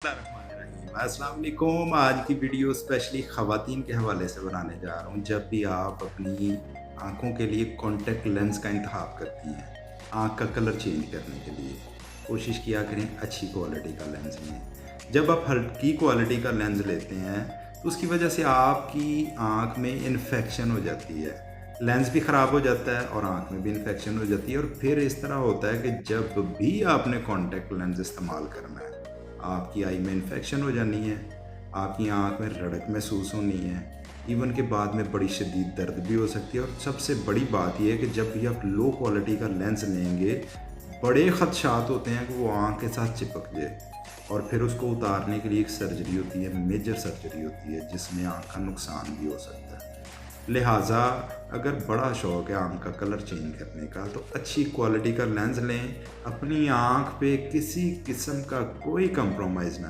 अस्सलाम वालेकुम। आज की वीडियो स्पेशली ख़वातीन के हवाले से बनाने जा रहा हूँ। जब भी आप अपनी आँखों के लिए कॉन्टैक्ट लेंस का इंतखाब करती हैं, आँख का कलर चेंज करने के लिए, कोशिश किया करें अच्छी क्वालिटी का लेंस लें। जब आप हल्की क्वालिटी का लेंस लेते हैं, तो उसकी वजह से आपकी आँख में इन्फेक्शन हो जाती है। लेंस भी ख़राब हो जाता है और आँख में भी इन्फेक्शन हो जाती है और फिर इस तरह होता है कि जब भी आपने कॉन्टैक्ट लेंस इस्तेमाल करना है, आपकी आई में इन्फेक्शन हो जानी है, आपकी आँख में रड़क महसूस होनी है, इवन के बाद में बड़ी शदीद दर्द भी हो सकती है। और सबसे बड़ी बात ये है कि जब भी आप लो क्वालिटी का लेंस लेंगे, बड़े ख़दशात होते हैं कि वो आँख के साथ चिपक जाए और फिर उसको उतारने के लिए एक सर्जरी होती है, मेजर सर्जरी होती है, जिसमें आँख का नुकसान भी हो सकता है। लिहाजा अगर बड़ा शौक़ है आँख का कलर चेंज करने का, तो अच्छी क्वालिटी का लेंस लें। अपनी आँख पे किसी किस्म का कोई कंप्रोमाइज़ ना